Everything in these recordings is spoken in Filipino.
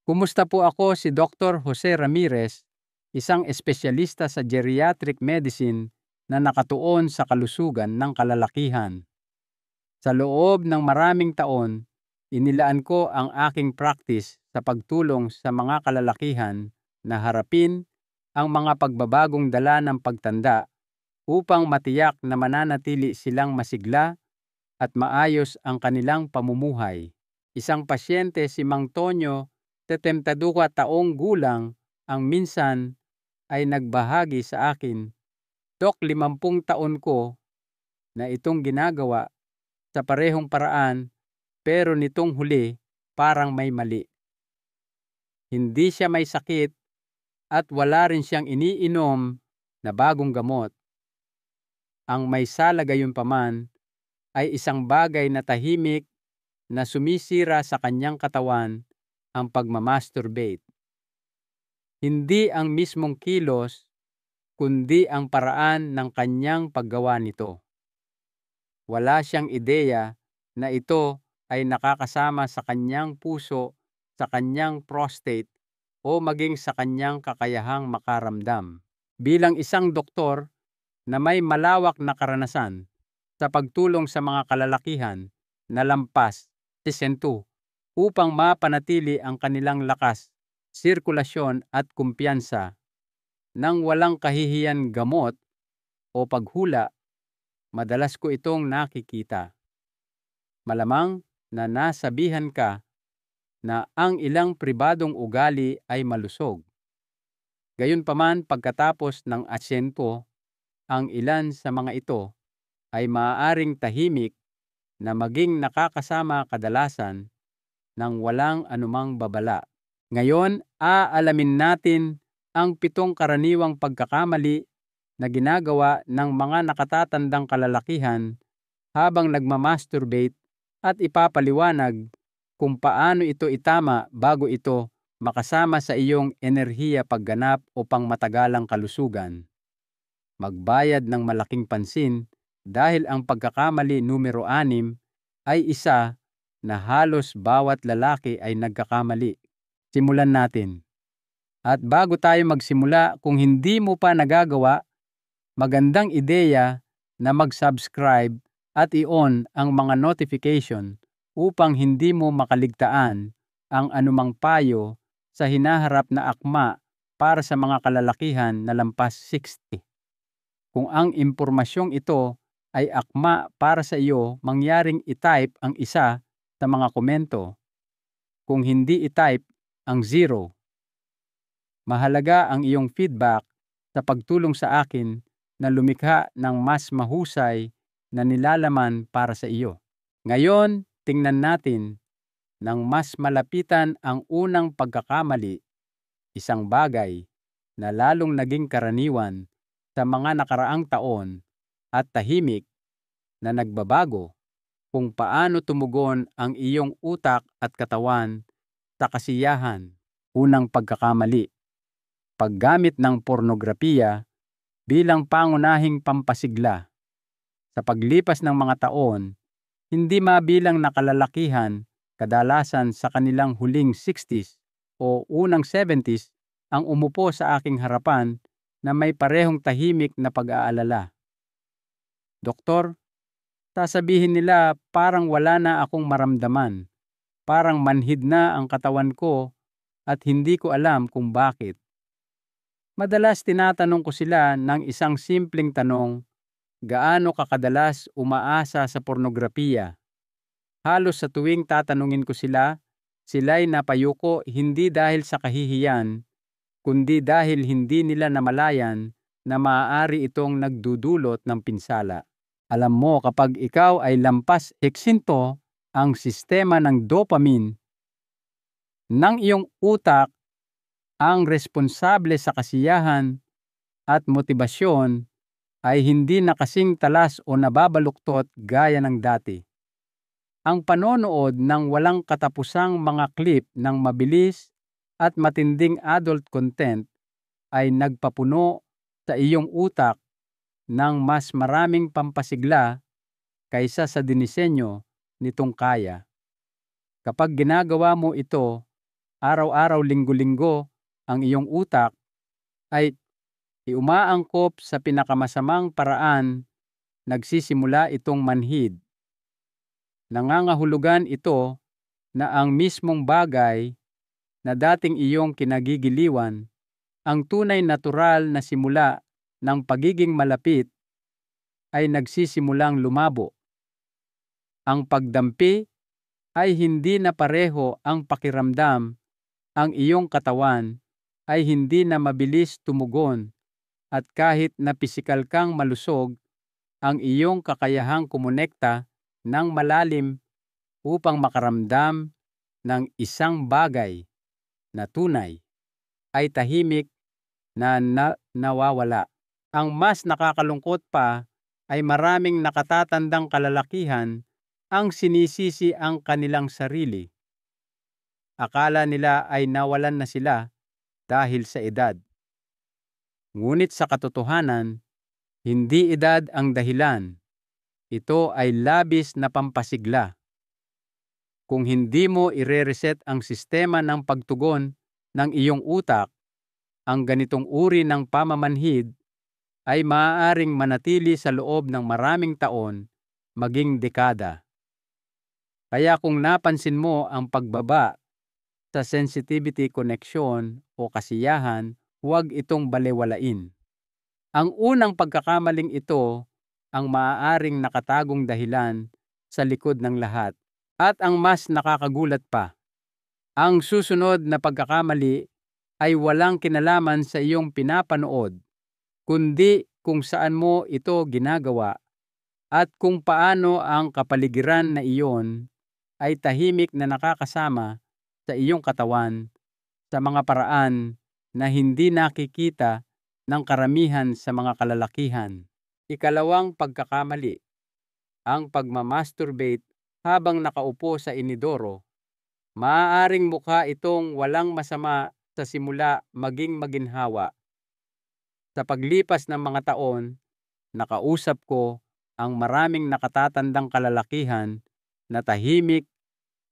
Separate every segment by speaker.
Speaker 1: Kumusta po ako si Dr. Jose Ramirez, isang espesyalista sa geriatric medicine na nakatuon sa kalusugan ng kalalakihan. Sa loob ng maraming taon, inilaan ko ang aking practice sa pagtulong sa mga kalalakihan na harapin ang mga pagbabagong dala ng pagtanda upang matiyak na mananatili silang masigla at maayos ang kanilang pamumuhay. Isang pasyente si Mang Tonyo, 72 taong gulang, ang minsan ay nagbahagi sa akin, "Dok, 50 taon ko na itong ginagawa sa parehong paraan pero nitong huli parang may mali. Hindi siya may sakit at wala rin siyang iniinom na bagong gamot. Ang may sala gayunpaman ay isang bagay na tahimik na sumisira sa kanyang katawan, ang pagmamasturbate. Hindi ang mismong kilos, kundi ang paraan ng kanyang paggawa nito. Wala siyang ideya na ito ay nakakasama sa kanyang puso, sa kanyang prostate, o maging sa kanyang kakayahang makaramdam. Bilang isang doktor na may malawak na karanasan sa pagtulong sa mga kalalakihan na lampas 60 upang mapanatili ang kanilang lakas, sirkulasyon at kumpiyansa nang walang kahihiyan gamot o paghula, madalas ko itong nakikita. Malamang na nasabihan ka na ang ilang pribadong ugali ay malusog. Gayunpaman, pagkatapos ng asyento, ang ilan sa mga ito ay maaaring tahimik na maging nakakasama kadalasan ng walang anumang babala. Ngayon, aalamin natin ang 7 karaniwang pagkakamali na ginagawa ng mga nakatatandang kalalakihan habang nagmamasturbate at ipapaliwanag kung paano ito itama bago ito makasama sa iyong enerhiya pagganap o pangmatagalang kalusugan. Magbayad ng malaking pansin dahil ang pagkakamali numero 6 ay isa na halos bawat lalaki ay nagkakamali. Simulan natin. At bago tayo magsimula, kung hindi mo pa nagagawa, magandang ideya na mag-subscribe at i-on ang mga notification upang hindi mo makaligtaan ang anumang payo sa hinaharap na akma para sa mga kalalakihan na lampas 60. Kung ang impormasyong ito ay akma para sa iyo, mangyaring i-type ang isa sa mga komento. Kung hindi i-type ang 0. Mahalaga ang iyong feedback sa pagtulong sa akin na lumikha ng mas mahusay na nilalaman para sa iyo. Ngayon, tingnan natin nang mas malapitan ang unang pagkakamali, isang bagay na lalong naging karaniwan sa mga nakaraang taon at tahimik na nagbabago kung paano tumugon ang iyong utak at katawan sa kasiyahan. Unang pagkakamali, paggamit ng pornografiya bilang pangunahing pampasigla. Sa paglipas ng mga taon, hindi mabilang na kalalakihan, kadalasan sa kanilang huling 60s o unang 70s, ang umupo sa aking harapan na may parehong tahimik na pag-aalala. "Doktor, sasabihin nila parang wala na akong maramdaman. Parang manhid na ang katawan ko at hindi ko alam kung bakit." Madalas tinatanong ko sila ng isang simpleng tanong, gaano ka kadalas umaasa sa pornografiya? Halos sa tuwing tatanungin ko sila, sila'y napayuko hindi dahil sa kahihiyan, kundi dahil hindi nila namalayan na maaari itong nagdudulot ng pinsala. Alam mo, kapag ikaw ay lampas eksinto, ang sistema ng dopamine ng iyong utak, ang responsable sa kasiyahan at motibasyon, ay hindi na kasing talas o nababaluktot gaya ng dati. Ang panonood ng walang katapusang mga clip ng mabilis at matinding adult content ay nagpapuno sa iyong utak ng mas maraming pampasigla kaysa sa dinisenyo nitong kaya. Kapag ginagawa mo ito, araw-araw, linggo-linggo ang iyong utak, ay umaangkop sa pinakamasamang paraan, nagsisimula itong manhid. Nangangahulugan ito na ang mismong bagay na dating iyong kinagigiliwan, ang tunay natural na simula ng pagiging malapit, ay nagsisimulang lumabo. Ang pagdampi ay hindi na pareho ang pakiramdam, ang iyong katawan ay hindi na mabilis tumugon, at kahit na pisikal kang malusog, ang iyong kakayahang kumonekta ng malalim upang makaramdam ng isang bagay na tunay ay tahimik na nawawala. Ang mas nakakalungkot pa ay maraming nakatatandang kalalakihan ang sinisisi ang kanilang sarili. Akala nila ay nawalan na sila dahil sa edad. Ngunit sa katotohanan, hindi edad ang dahilan. Ito ay labis na pampasigla. Kung hindi mo ire-reset ang sistema ng pagtugon ng iyong utak, ang ganitong uri ng pamamanhid ay maaaring manatili sa loob ng maraming taon, maging dekada. Kaya kung napansin mo ang pagbaba sa sensitivity connection o kasiyahan, huwag itong balewalain. Ang unang pagkakamaling ito ang maaaring nakatagong dahilan sa likod ng lahat. At ang mas nakakagulat pa, ang susunod na pagkakamali ay walang kinalaman sa iyong pinapanood, kundi kung saan mo ito ginagawa at kung paano ang kapaligiran na iyon ay tahimik na nakakasama sa iyong katawan sa mga paraan na hindi nakikita ng karamihan sa mga kalalakihan. Ikalawang pagkakamali, ang pagmamasturbate habang nakaupo sa inidoro. Maaaring mukha itong walang masama sa simula, maging maginhawa. Sa paglipas ng mga taon, nakausap ko ang maraming nakatatandang kalalakihan na tahimik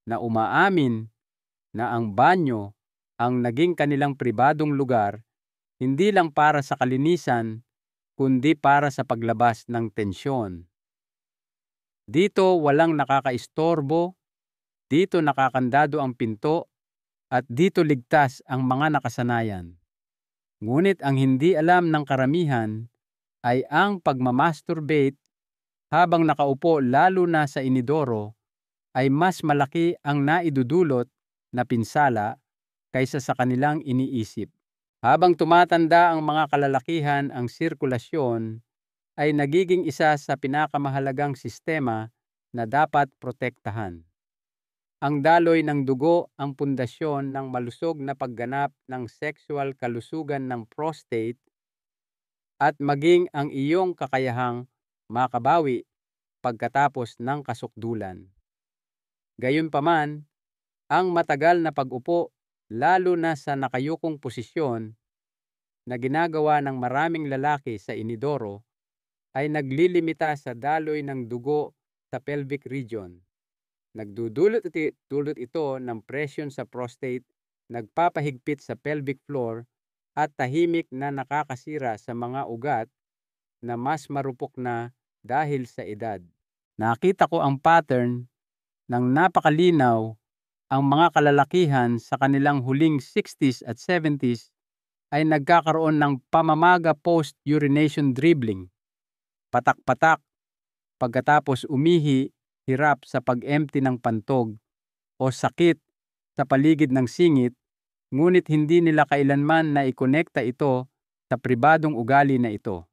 Speaker 1: na umaamin na ang banyo ang naging kanilang pribadong lugar, hindi lang para sa kalinisan, kundi para sa paglabas ng tensyon. Dito walang nakakaistorbo, dito nakakandado ang pinto, at dito ligtas ang mga nakasanayan. Ngunit ang hindi alam ng karamihan ay ang pagmamasturbate habang nakaupo, lalo na sa inidoro, ay mas malaki ang naidudulot na pinsala kaysa sa kanilang iniisip. Habang tumatanda ang mga kalalakihan, ang sirkulasyon ay nagiging isa sa pinakamahalagang sistema na dapat protektahan. Ang daloy ng dugo ang pundasyon ng malusog na pagganap ng sexual kalusugan ng prostate at maging ang iyong kakayahang makabawi pagkatapos ng kasukdulan. Gayunpaman, ang matagal na pag-upo, lalo na sa nakayukong posisyon na ginagawa ng maraming lalaki sa inidoro, ay naglilimita sa daloy ng dugo sa pelvic region. Nagdudulot ito ng presyon sa prostate, nagpapahigpit sa pelvic floor, at tahimik na nakakasira sa mga ugat na mas marupok na dahil sa edad. Nakita ko ang pattern ng napakalinaw. Ang mga kalalakihan sa kanilang huling 60s at 70s ay nagkakaroon ng pamamaga post-urination dribbling, patak-patak, pagkatapos umihi, hirap sa pag-empty ng pantog, o sakit sa paligid ng singit, ngunit hindi nila kailanman na ikonekta ito sa pribadong ugali na ito.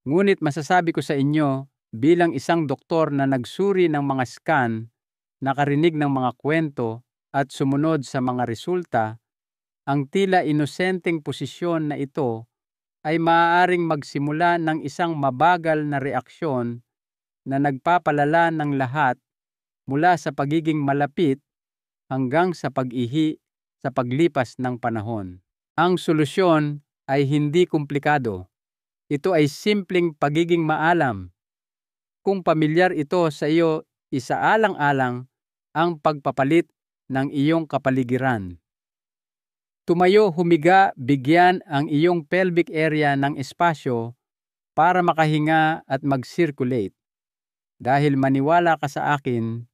Speaker 1: Ngunit masasabi ko sa inyo, bilang isang doktor na nagsuri ng mga scan, nakarinig ng mga kwento, at sumunod sa mga resulta, ang tila inosenteng posisyon na ito ay maaaring magsimula ng isang mabagal na reaksyon na nagpapalala ng lahat mula sa pagiging malapit hanggang sa pag-ihi sa paglipas ng panahon. Ang solusyon ay hindi komplikado. Ito ay simpleng pagiging maalam. Kung pamilyar ito sa iyo, isaalang-alang ang pagpapalit ng iyong kapaligiran. Tumayo, humiga, bigyan ang iyong pelvic area ng espasyo para makahinga at mag-circulate. Dahil maniwala ka sa akin,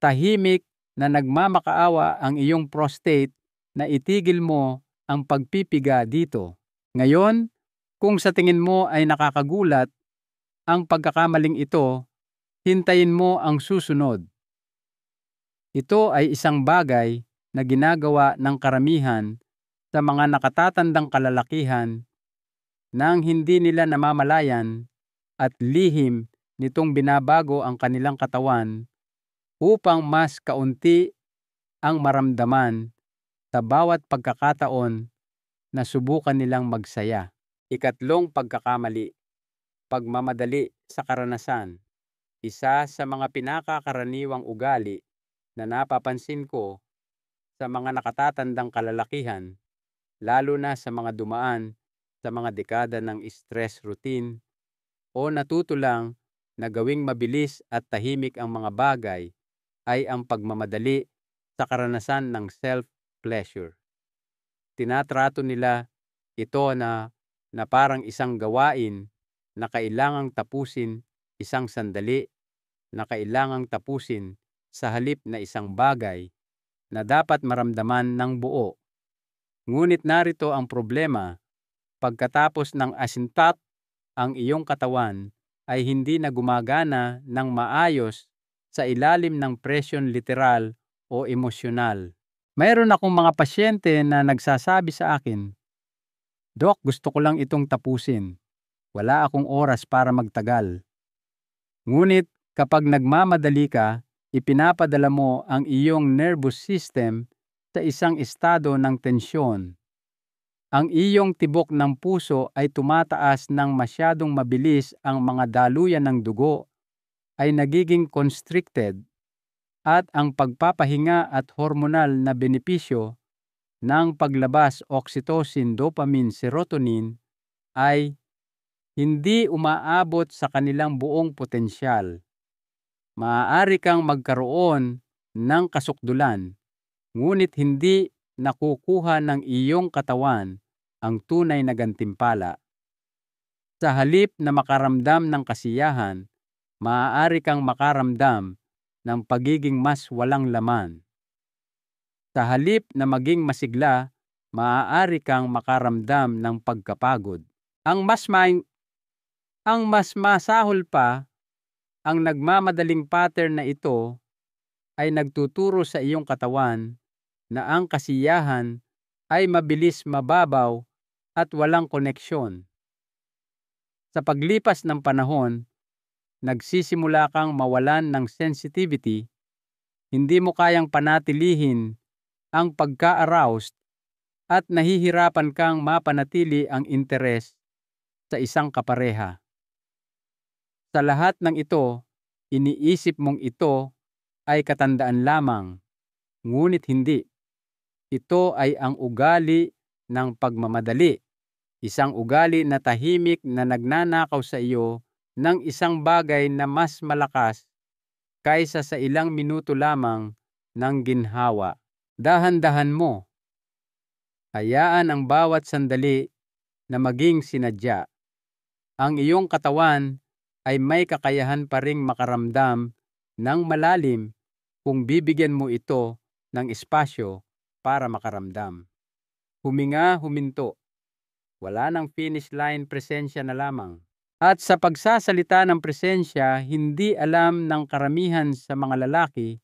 Speaker 1: tahimik na nagmamakaawa ang iyong prostate na itigil mo ang pagpipiga dito. Ngayon, kung sa tingin mo ay nakakagulat ang pagkakamaling ito, hintayin mo ang susunod. Ito ay isang bagay na ginagawa ng karamihan sa mga nakatatandang kalalakihan nang hindi nila namamalayan at lihim nitong binabago ang kanilang katawan upang mas kaunti ang maramdaman sa bawat pagkakataon na subukan nilang magsaya. Ikatlong pagkakamali, pagmamadali sa karanasan. Isa sa mga pinakakaraniwang ugali na napapansin ko sa mga nakatatandang kalalakihan, lalo na sa mga dumaan sa mga dekada ng stress routine o natuto lang na gawing mabilis at tahimik ang mga bagay, ay ang pagmamadali sa karanasan ng self-pleasure. Tinatrato nila ito na parang isang gawain na kailangang tapusin isang sandali, na kailangang tapusin sa halip na isang bagay na dapat maramdaman ng buo. Ngunit narito ang problema, pagkatapos ng asintat, ang iyong katawan ay hindi na gumagana ng maayos sa ilalim ng presyon literal o emosyonal. Mayroon akong mga pasyente na nagsasabi sa akin, "Dok, gusto ko lang itong tapusin. Wala akong oras para magtagal." Ngunit kapag nagmamadali ka, ipinapadala mo ang iyong nervous system sa isang estado ng tensyon. Ang iyong tibok ng puso ay tumataas ng masyadong mabilis, ang mga daluyan ng dugo ay nagiging constricted, at ang pagpapahinga at hormonal na benepisyo ng paglabas oxytocin, dopamine, serotonin ay hindi umaabot sa kanilang buong potensyal. Maaari kang magkaroon ng kasukdulan, ngunit hindi nakukuha ng iyong katawan ang tunay na gantimpala. Sa halip na makaramdam ng kasiyahan, maaari kang makaramdam ng pagiging mas walang laman. Sa halip na maging masigla, maaari kang makaramdam ng pagkapagod. Ang mas masahol pa, ang nagmamadaling pattern na ito ay nagtuturo sa iyong katawan na ang kasiyahan ay mabilis, mababaw at walang koneksyon. Sa paglipas ng panahon, nagsisimula kang mawalan ng sensitivity, hindi mo kayang panatilihin ang pagka-aroused at nahihirapan kang mapanatili ang interes sa isang kapareha. Sa lahat ng ito, iniisip mong ito ay katandaan lamang, ngunit hindi. Ito ay ang ugali ng pagmamadali, isang ugali na tahimik na nagnanakaw sa iyo ng isang bagay na mas malakas kaysa sa ilang minuto lamang ng ginhawa. Dahan-dahan mo. Hayaan ang bawat sandali na maging sinadya. Ang iyong katawan ay may kakayahan pa ring makaramdam ng malalim kung bibigyan mo ito ng espasyo para makaramdam. Huminga, huminto. Wala nang finish line, presensya na lamang. At sa pagsasalita ng presensya, hindi alam ng karamihan sa mga lalaki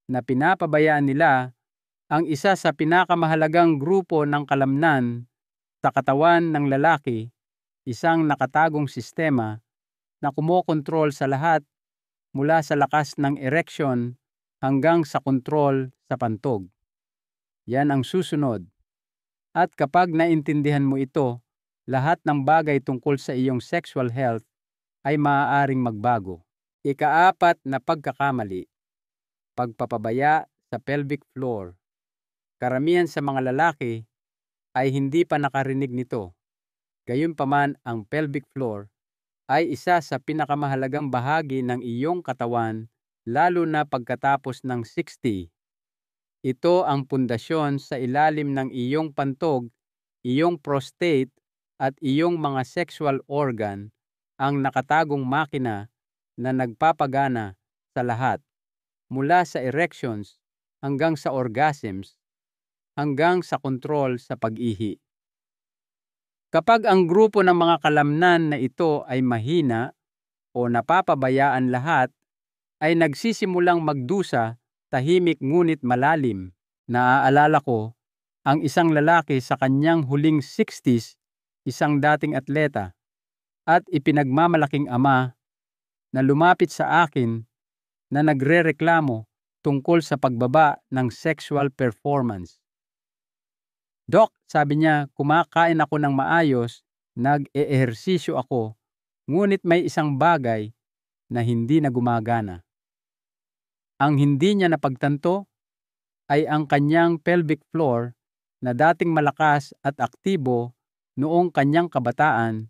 Speaker 1: na pinapabayaan nila ang isa sa pinakamahalagang grupo ng kalamnan sa katawan ng lalaki, isang nakatagong sistema na kumokontrol sa lahat, mula sa lakas ng ereksyon hanggang sa kontrol sa pantog. Yan ang susunod. At kapag naintindihan mo ito, lahat ng bagay tungkol sa iyong sexual health ay maaaring magbago. Ikaapat na pagkakamali, pagpapabaya sa pelvic floor. Karamihan sa mga lalaki ay hindi pa nakarinig nito. Gayunpaman, ang pelvic floor ay isa sa pinakamahalagang bahagi ng iyong katawan, lalo na pagkatapos ng 60. Ito ang pundasyon sa ilalim ng iyong pantog, iyong prostate at iyong mga sexual organ, ang nakatagong makina na nagpapagana sa lahat, mula sa erections hanggang sa orgasms, hanggang sa kontrol sa pag-ihi. Kapag ang grupo ng mga kalamnan na ito ay mahina o napapabayaan lahat, ay nagsisimulang magdusa, tahimik ngunit malalim. Naaalala ko ang isang lalaki sa kanyang huling 60s, isang dating atleta at ipinagmamalaking ama, na lumapit sa akin na nagrereklamo tungkol sa pagbaba ng sexual performance. "Doc," sabi niya, "kumakain ako ng maayos, nag-eehersisyo ako, ngunit may isang bagay na hindi na gumagana." Ang hindi niya napagtanto ay ang kanyang pelvic floor na dating malakas at aktibo noong kanyang kabataan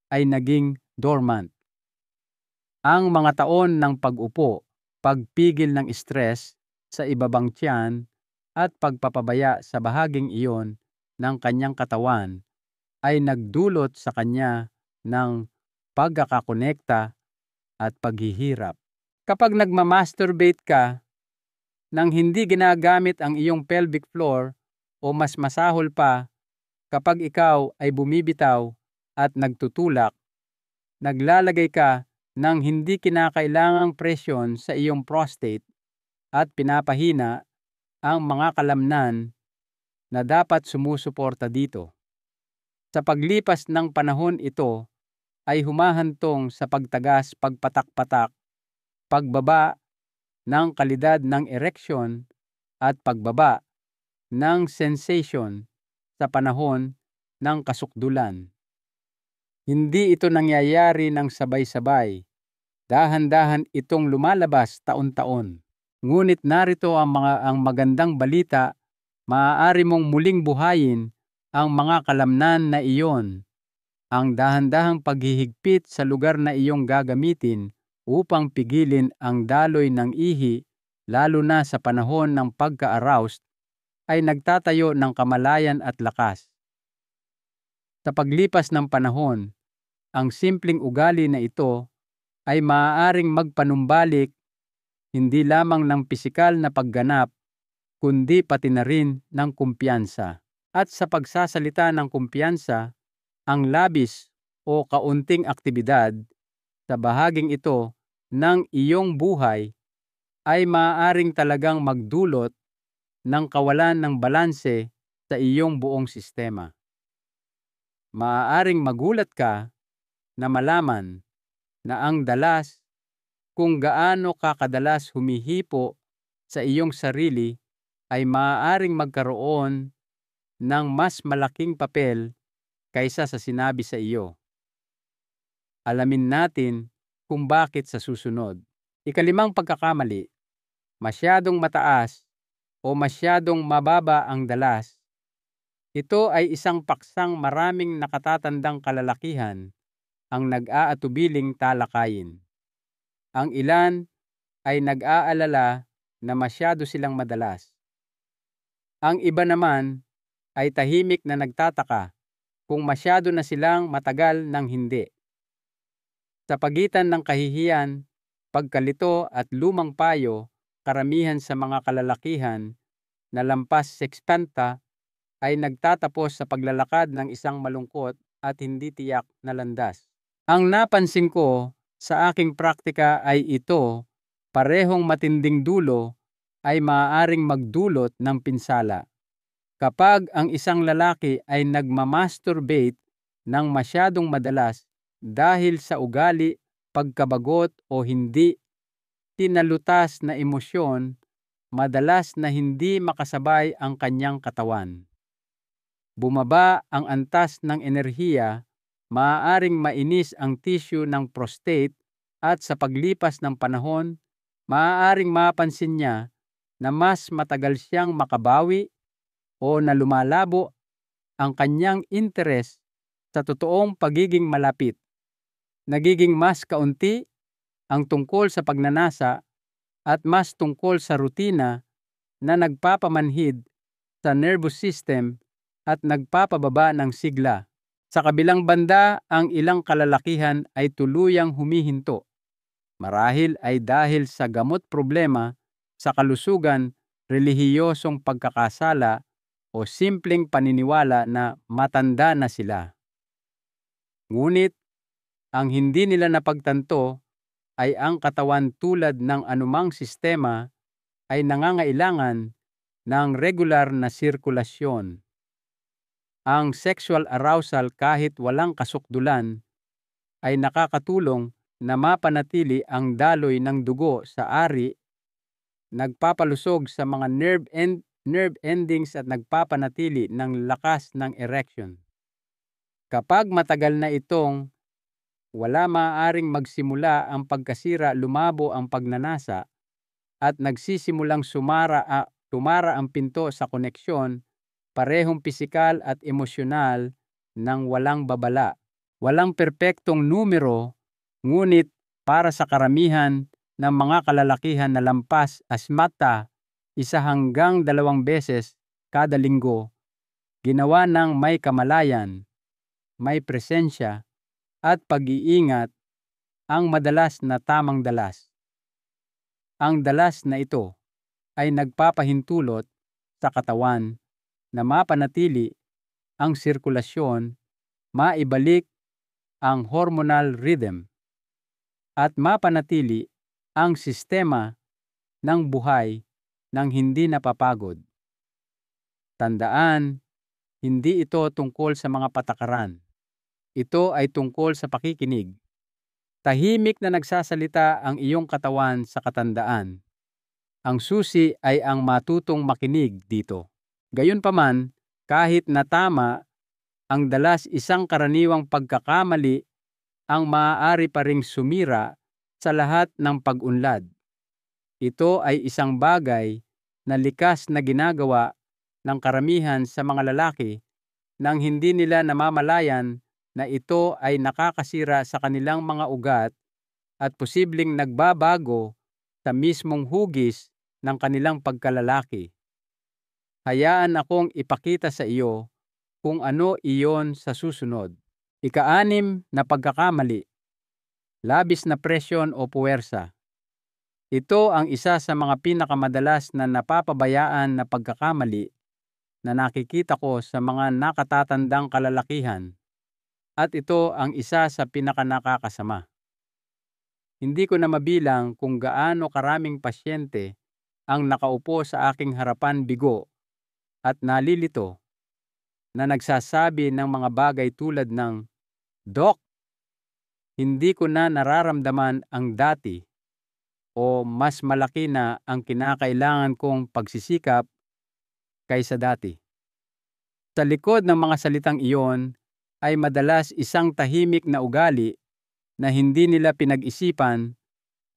Speaker 1: ay naging dormant. Ang mga taon ng pag-upo, pagpigil ng stress sa ibabang tiyan at pagpapabaya sa bahaging iyon ng kanyang katawan ay nagdulot sa kanya ng pagkakakonekta at paghihirap. Kapag nagmamasturbate ka nang hindi ginagamit ang iyong pelvic floor, o mas masahol pa, kapag ikaw ay bumibitaw at nagtutulak, naglalagay ka ng hindi kinakailangang presyon sa iyong prostate at pinapahina ang mga kalamnan na dapat sumusuporta dito. Sa paglipas ng panahon, ito ay humahantong sa pagtagas, pagpatak-patak, pagbaba ng kalidad ng ereksyon at pagbaba ng sensation sa panahon ng kasukdulan. Hindi ito nangyayari ng sabay-sabay. Dahan-dahan itong lumalabas taon-taon. Ngunit narito ang magandang balita, maaari mong muling buhayin ang mga kalamnan na iyon. Ang dahan-dahang paghihigpit sa lugar na iyong gagamitin upang pigilin ang daloy ng ihi, lalo na sa panahon ng pagka-aroused, ay nagtatayo ng kamalayan at lakas. Sa paglipas ng panahon, ang simpleng ugali na ito ay maaaring magpanumbalik hindi lamang ng pisikal na pagganap, kundi pati na rin ng kumpiyansa. At sa pagsasalita ng kumpiyansa, ang labis o kaunting aktibidad sa bahaging ito ng iyong buhay ay maaaring talagang magdulot ng kawalan ng balanse sa iyong buong sistema. Maaaring magulat ka na malaman na ang dalas, kung gaano ka kadalas humihipo sa iyong sarili, ay maaaring magkaroon ng mas malaking papel kaysa sa sinabi sa iyo. Alamin natin kung bakit sa susunod. Ikalimang pagkakamali, masyadong mataas o masyadong mababa ang dalas. Ito ay isang paksang maraming nakatatandang kalalakihan ang nag-aatubiling talakayin. Ang ilan ay nag-aalala na masyado silang madalas. Ang iba naman ay tahimik na nagtataka kung masyado na silang matagal ng hindi. Sa pagitan ng kahihiyan, pagkalito at lumang payo, karamihan sa mga kalalakihan na lampas 60 ay nagtatapos sa paglalakad ng isang malungkot at hindi tiyak na landas. Ang napansin ko sa aking praktika ay ito, parehong matinding dulo ay maaaring magdulot ng pinsala. Kapag ang isang lalaki ay nagmamasturbate ng masyadong madalas dahil sa ugali, pagkabagot o hindi tinalutas na emosyon, madalas na hindi makasabay ang kanyang katawan. Bumaba ang antas ng enerhiya, maaaring mainis ang tissue ng prostate at sa paglipas ng panahon, maaaring mapansin niya na mas matagal siyang makabawi o na lumalabo ang kanyang interes sa totoong pagiging malapit. Nagiging mas kaunti ang tungkol sa pagnanasa at mas tungkol sa rutina na nagpapamanhid sa nervous system at nagpapababa ng sigla. Sa kabilang banda, ang ilang kalalakihan ay tuluyang humihinto. Marahil ay dahil sa gamot problema sa kalusugan, relihiyosong pagkakasala o simpleng paniniwala na matanda na sila. Ngunit ang hindi nila napagtanto ay ang katawan tulad ng anumang sistema ay nangangailangan ng regular na sirkulasyon. Ang sexual arousal kahit walang kasukdulan ay nakakatulong na mapanatili ang daloy ng dugo sa ari, nagpapalusog sa mga nerve endings at nagpapanatili ng lakas ng erection. Kapag matagal na itong wala, maaaring magsimula ang pagkasira, lumabo ang pagnanasa, at nagsisimulang tumara ang pinto sa koneksyon, parehong pisikal at emosyonal ng walang babala. Walang perpektong numero, ngunit para sa karamihan ng mga kalalakihan na lampas asmata 1 hanggang 2 beses kada linggo, ginawa ng may kamalayan, may presensya, at pag-iingat ang madalas na tamang dalas. Ang dalas na ito ay nagpapahintulot sa katawan na mapanatili ang sirkulasyon, maibalik ang hormonal rhythm, at mapanatili ang sistema ng buhay ng hindi napapagod. Tandaan, hindi ito tungkol sa mga patakaran. Ito ay tungkol sa pakikinig. Tahimik na nagsasalita ang iyong katawan sa katandaan. Ang susi ay ang matutong makinig dito. Gayunpaman, kahit na tama ang dalas, isang karaniwang pagkakamali ang maaari pa ring sumira sa lahat ng pag-unlad. Ito ay isang bagay na likas na ginagawa ng karamihan sa mga lalaki nang hindi nila namamalayan na ito ay nakakasira sa kanilang mga ugat at posibleng nagbabago sa mismong hugis ng kanilang pagkalalaki. Hayaan akong ipakita sa iyo kung ano iyon sa susunod. 6 na pagkakamali, labis na presyon o puwersa. Ito ang isa sa mga pinakamadalas na napapabayaan na pagkakamali na nakikita ko sa mga nakatatandang kalalakihan, at ito ang isa sa pinakanakakasama. Hindi ko na mabilang kung gaano karaming pasyente ang nakaupo sa aking harapan bigo at nalilito na nagsasabi ng mga bagay tulad ng, "Dok, hindi ko na nararamdaman ang dati," o "Mas malaki na ang kinakailangan kong pagsisikap kaysa dati." Sa likod ng mga salitang iyon ay madalas isang tahimik na ugali na hindi nila pinag-isipan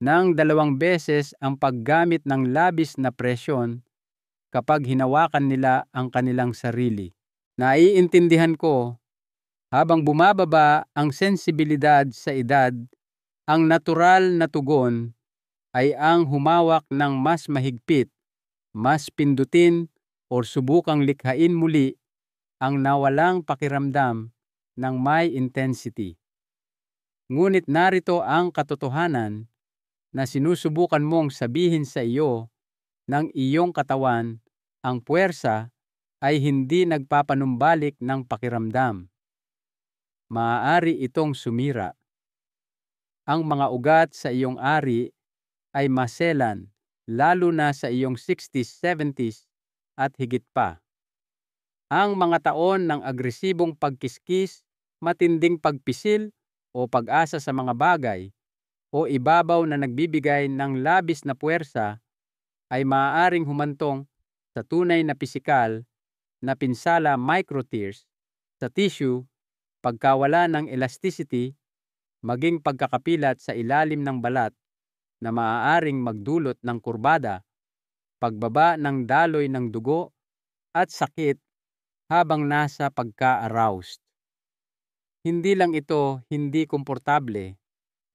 Speaker 1: ng 2 beses ang paggamit ng labis na presyon kapag hinawakan nila ang kanilang sarili. Naiintindihan ko, habang bumababa ang sensibilidad sa edad, ang natural na tugon ay ang humawak ng mas mahigpit, mas pindutin, o subukang likhain muli ang nawalang pakiramdam ng may intensity. Ngunit narito ang katotohanan na sinusubukan mong sabihin sa iyo ng iyong katawan, ang puwersa ay hindi nagpapanumbalik ng pakiramdam. Maaari itong sumira. Ang mga ugat sa iyong ari ay maselan, lalo na sa iyong 60s, 70s at higit pa. Ang mga taon ng agresibong pagkiskis, matinding pagpisil o pag-asa sa mga bagay o ibabaw na nagbibigay ng labis na puwersa ay maaaring humantong sa tunay na pisikal na pinsala, microtears sa tissue, pagkawala ng elasticity, maging pagkakapilat sa ilalim ng balat na maaaring magdulot ng kurbada, pagbaba ng daloy ng dugo, at sakit habang nasa pagka-aroused. Hindi lang ito hindi komportable,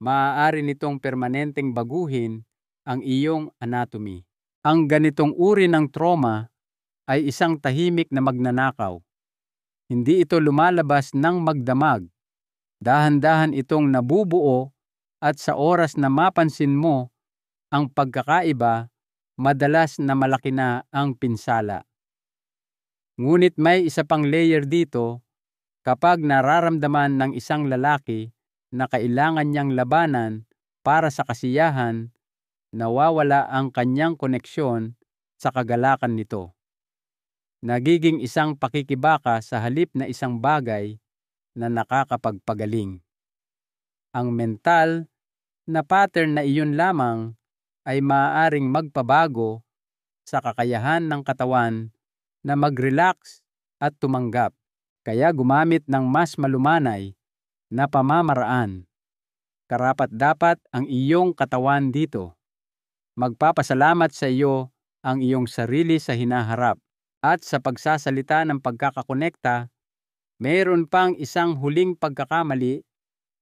Speaker 1: maaari nitong permanenteng baguhin ang iyong anatomy. Ang ganitong uri ng trauma ay isang tahimik na magnanakaw. Hindi ito lumalabas ng magdamag. Dahan-dahan itong nabubuo at sa oras na mapansin mo ang pagkakaiba, madalas na malaki na ang pinsala. Ngunit may isa pang layer dito kapag nararamdaman ng isang lalaki na kailangan niyang labanan para sa kasiyahan, nawawala ang kanyang koneksyon sa kagalakan nito. Nagiging isang pakikibaka sa halip na isang bagay na nakakapagpagaling. Ang mental na pattern na iyon lamang ay maaaring magpabago sa kakayahan ng katawan na mag-relax at tumanggap. Kaya gumamit ng mas malumanay na pamamaraan. Karapat-dapat ang iyong katawan dito. Magpapasalamat sa iyo ang iyong sarili sa hinaharap. At sa pagsasalita ng pagkakakonekta, mayroon pang isang huling pagkakamali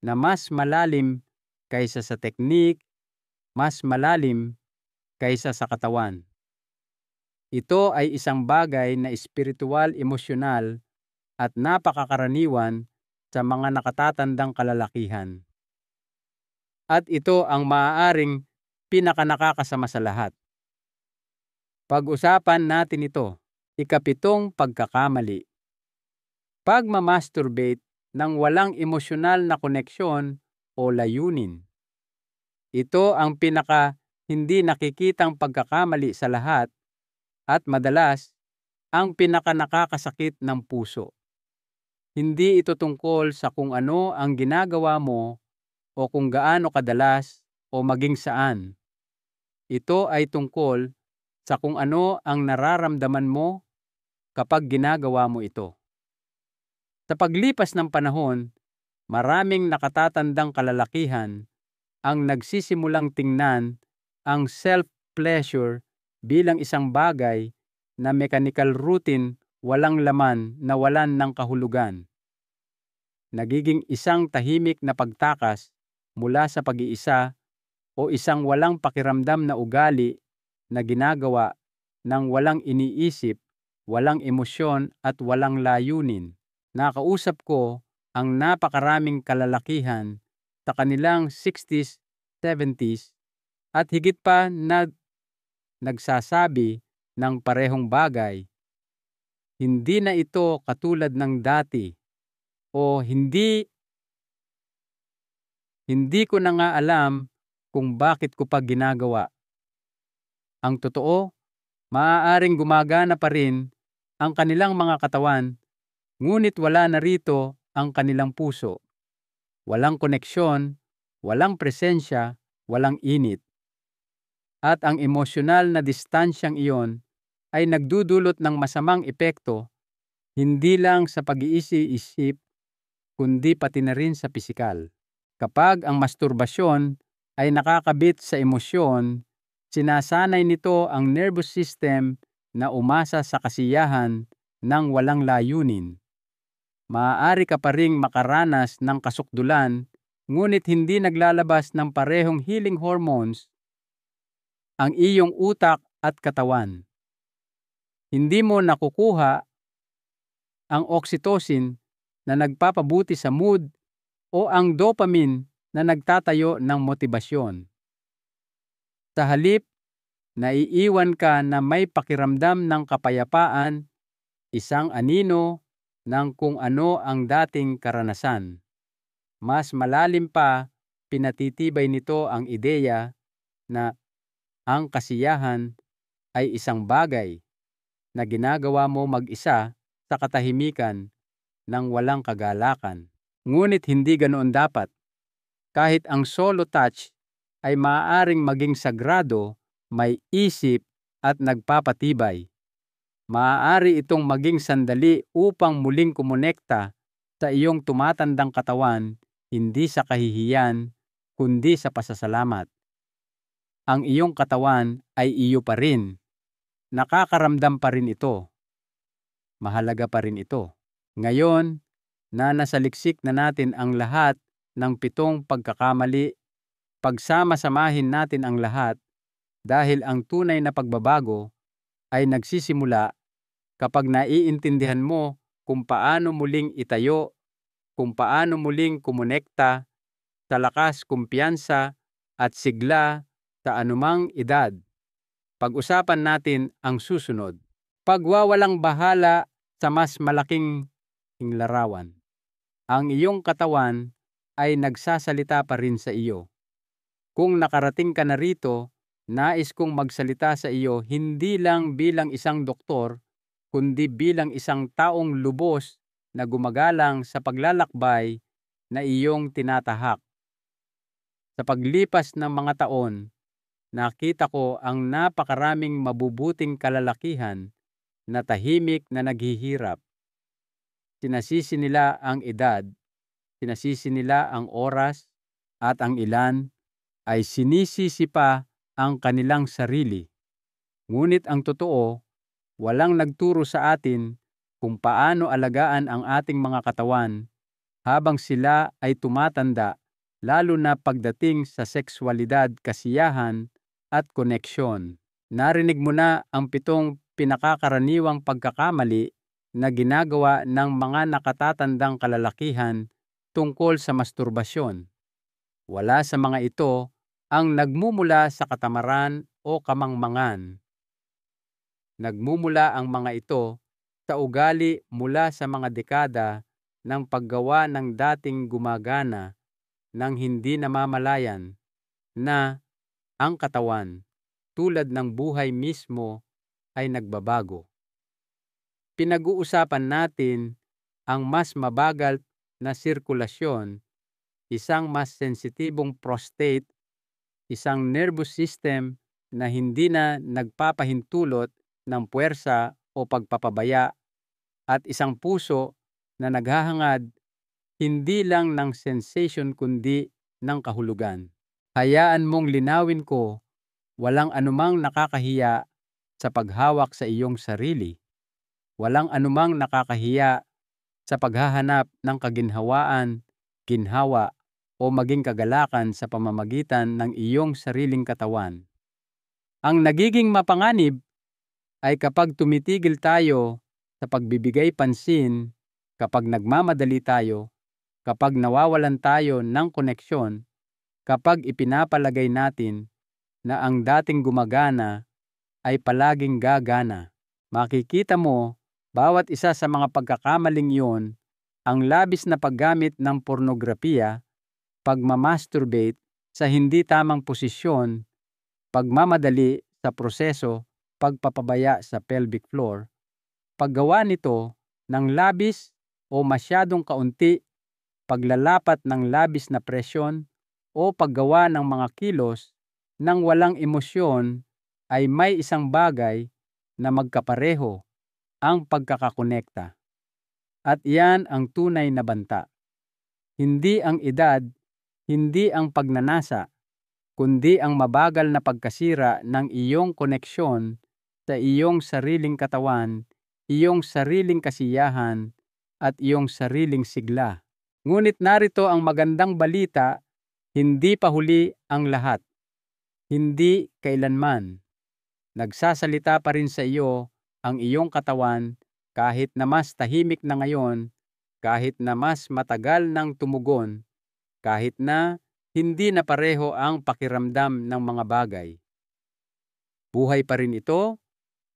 Speaker 1: na mas malalim kaysa sa teknik, mas malalim kaysa sa katawan. Ito ay isang bagay na espiritual, emosyonal at napakakaraniwan sa mga nakatatandang kalalakihan. At ito ang maaaring pinakanakakasama sa lahat. Pag-usapan natin ito. 7 pagkakamali. Pagmamasturbate ng walang emosyonal na koneksyon o layunin. Ito ang pinaka hindi nakikitang pagkakamali sa lahat at madalas ang pinaka nakakasakit ng puso. Hindi ito tungkol sa kung ano ang ginagawa mo o kung gaano kadalas o maging saan. Ito ay tungkol sa kung ano ang nararamdaman mo kapag ginagawa mo ito. Sa paglipas ng panahon, maraming nakatatandang kalalakihan ang nagsisimulang tingnan ang self-pleasure bilang isang bagay na mechanical routine, walang laman, na walan ng kahulugan. Nagiging isang tahimik na pagtakas mula sa pag-iisa o isang walang pakiramdam na ugali na ginagawa ng walang iniisip, walang emosyon at walang layunin. Nakausap ko ang napakaraming kalalakihan sa kanilang 60s, 70s at higit pa na nagsasabi ng parehong bagay. Hindi na ito katulad ng dati o hindi ko na nga alam kung bakit ko pa ginagawa. Ang totoo, maaaring gumagana pa rin ang kanilang mga katawan, ngunit wala na rito ang kanilang puso. Walang koneksyon, walang presensya, walang init. At ang emosyonal na distansyang iyon ay nagdudulot ng masamang epekto hindi lang sa pag-iisip, kundi pati na rin sa pisikal. Kapag ang masturbasyon ay nakakabit sa emosyon, sinasanay nito ang nervous system na umasa sa kasiyahan ng walang layunin. Maaari ka pa ring makaranas ng kasukdulan, ngunit hindi naglalabas ng parehong healing hormones ang iyong utak at katawan. Hindi mo nakukuha ang oxytocin na nagpapabuti sa mood o ang dopamine na nagtatayo ng motibasyon. Sa halip, naiiwan ka na may pakiramdam ng kapayapaan, isang anino ng kung ano ang dating karanasan. Mas malalim pa, pinatitibay nito ang ideya na ang kasiyahan ay isang bagay na ginagawa mo mag-isa sa katahimikan ng walang kagalakan. Ngunit hindi ganoon dapat. Kahit ang solo touch ay maaaring maging sagrado, may isip at nagpapatibay. Maaari itong maging sandali upang muling kumonekta sa iyong tumatandang katawan, hindi sa kahihiyan, kundi sa pasasalamat. Ang iyong katawan ay iyo pa rin. Nakakaramdam pa rin ito. Mahalaga pa rin ito. Ngayon, na nasaliksik na natin ang lahat ng 7 pagkakamali, pagsama-samahin natin ang lahat. Dahil ang tunay na pagbabago ay nagsisimula kapag naiintindihan mo kung paano muling itayo, kung paano muling kumonekta sa lakas, kumpiyansa at sigla sa anumang edad. Pag-usapan natin ang susunod. Pagwawalang bahala sa mas malaking larawan. Ang iyong katawan ay nagsasalita pa rin sa iyo. Kung nakarating ka na rito, nais kong magsalita sa iyo hindi lang bilang isang doktor, kundi bilang isang taong lubos na gumagalang sa paglalakbay na iyong tinatahak. Sa paglipas ng mga taon, nakita ko ang napakaraming mabubuting kalalakihan na tahimik na naghihirap. Sinasisi nila ang edad, sinasisi nila ang oras, at ang ilan ay sinisisi pa ang kanilang sarili. Ngunit ang totoo, walang nagturo sa atin kung paano alagaan ang ating mga katawan habang sila ay tumatanda, lalo na pagdating sa sexualidad, kasiyahan at koneksyon. Narinig mo na ang 7 pinakakaraniwang pagkakamali na ginagawa ng mga nakatatandang kalalakihan tungkol sa masturbasyon. Wala sa mga ito ang nagmumula sa katamaran o kamangmangan. Nagmumula ang mga ito sa ugali mula sa mga dekada ng paggawa ng dating gumagana ng hindi namamalayan na ang katawan, tulad ng buhay mismo, ay nagbabago. Pinag-uusapan natin ang mas mabagal na sirkulasyon, isang mas sensitibong prostate, isang nervous system na hindi na nagpapahintulot ng puwersa o pagpapabaya, at isang puso na naghahangad hindi lang ng sensation kundi ng kahulugan. Hayaan mong linawin ko, walang anumang nakakahiya sa paghawak sa iyong sarili. Walang anumang nakakahiya sa paghahanap ng kaginhawaan, ginhawa, o maging kagalakan sa pamamagitan ng iyong sariling katawan. Ang nagiging mapanganib ay kapag tumitigil tayo sa pagbibigay pansin, kapag nagmamadali tayo, kapag nawawalan tayo ng koneksyon, kapag ipinapalagay natin na ang dating gumagana ay palaging gagana. Makikita mo, bawat isa sa mga pagkakamaling iyon, ang labis na paggamit ng pornografiya, pagmamasturbate sa hindi tamang posisyon, pagmamadali sa proseso, pagpapabaya sa pelvic floor, paggawa nito ng labis o masyadong kaunti, paglalapat ng labis na presyon, o paggawa ng mga kilos nang walang emosyon, ay may isang bagay na magkapareho: ang pagkakakonekta. At iyan ang tunay na banta. Hindi ang edad, hindi ang pagnanasa, kundi ang mabagal na pagkasira ng iyong koneksyon sa iyong sariling katawan, iyong sariling kasiyahan, at iyong sariling sigla. Ngunit narito ang magandang balita, hindi pa huli ang lahat. Hindi kailanman. Nagsasalita pa rin sa iyo ang iyong katawan, kahit na mas tahimik na ngayon, kahit na mas matagal nang tumugon, kahit na hindi na pareho ang pakiramdam ng mga bagay. Buhay pa rin ito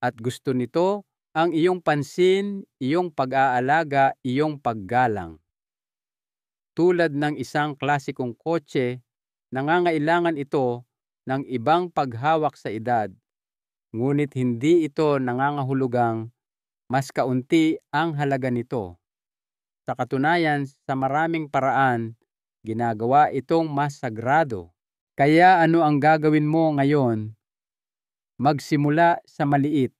Speaker 1: at gusto nito ang iyong pansin, iyong pag-aalaga, iyong paggalang. Tulad ng isang klasikong kotse, nangangailangan ito ng ibang paghawak sa edad, ngunit hindi ito nangangahulugang mas kaunti ang halaga nito. Sa katunayan, sa maraming paraan, ginagawa itong mas sagrado. Kaya ano ang gagawin mo ngayon? Magsimula sa maliit.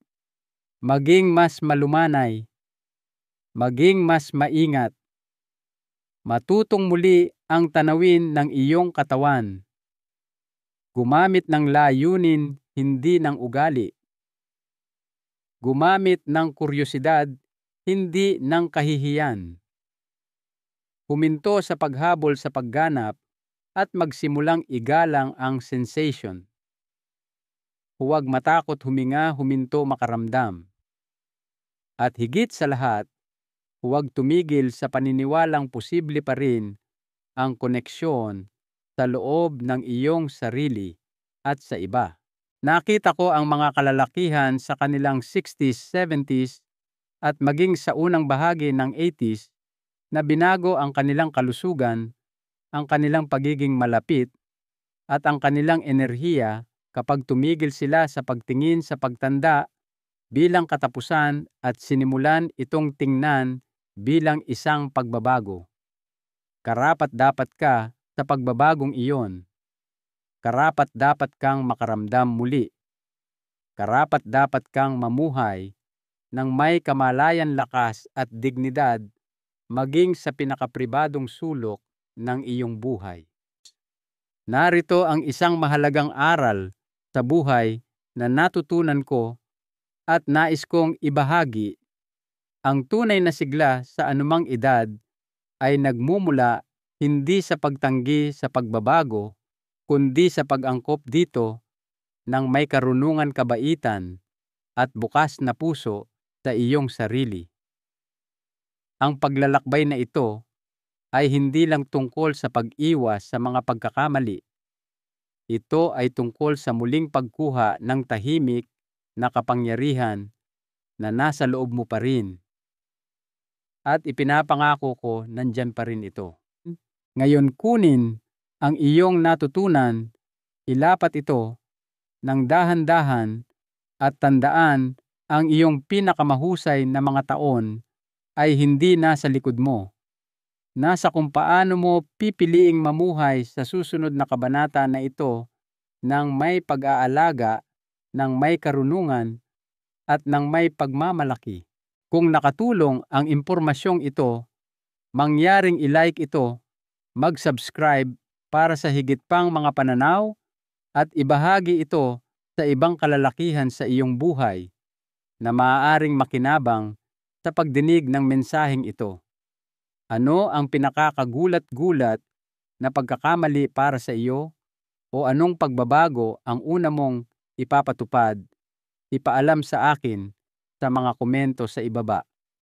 Speaker 1: Maging mas malumanay. Maging mas maingat. Matutong muli ang tanawin ng iyong katawan. Gumamit ng layunin, hindi ng ugali. Gumamit ng kuryosidad, hindi ng kahihiyan. Huminto sa paghabol sa pagganap at magsimulang igalang ang sensation. huwag matakot huminga, huminto, makaramdam. At higit sa lahat, huwag tumigil sa paniniwalang posible pa rin ang koneksyon sa loob ng iyong sarili at sa iba. Nakita ko ang mga kalalakihan sa kanilang 60s, 70s at maging sa unang bahagi ng 80s na binago ang kanilang kalusugan, ang kanilang pagiging malapit, at ang kanilang enerhiya kapag tumigil sila sa pagtingin sa pagtanda bilang katapusan at sinimulan itong tingnan bilang isang pagbabago. Karapat-dapat ka sa pagbabagong iyon. Karapat-dapat kang makaramdam muli. Karapat-dapat kang mamuhay ng may kamalayan, lakas at dignidad maging sa pinakapribadong sulok ng iyong buhay. Narito ang isang mahalagang aral sa buhay na natutunan ko at nais kong ibahagi. Ang tunay na sigla sa anumang edad ay nagmumula hindi sa pagtanggi sa pagbabago, kundi sa pag-angkop dito ng may karunungan, kabaitan at bukas na puso sa iyong sarili. Ang paglalakbay na ito ay hindi lang tungkol sa pag-iwas sa mga pagkakamali. Ito ay tungkol sa muling pagkuha ng tahimik na kapangyarihan na nasa loob mo pa rin. At ipinapangako ko nandyan pa rin ito. Ngayon kunin ang iyong natutunan, ilapat ito ng dahan-dahan at tandaan ang iyong pinakamahusay na mga taon ay hindi nasa likod mo. Nasa kung paano mo pipiliing mamuhay sa susunod na kabanata na ito ng may pag-aalaga, ng may karunungan, at ng may pagmamalaki. Kung nakatulong ang impormasyong ito, mangyaring i-like ito, mag-subscribe para sa higit pang mga pananaw at ibahagi ito sa ibang kalalakihan sa iyong buhay na maaaring makinabang sa pagdinig ng mensaheng ito. Ano ang pinakakagulat-gulat na pagkakamali para sa iyo o anong pagbabago ang una mong ipapatupad? Ipaalam sa akin sa mga komento sa ibaba.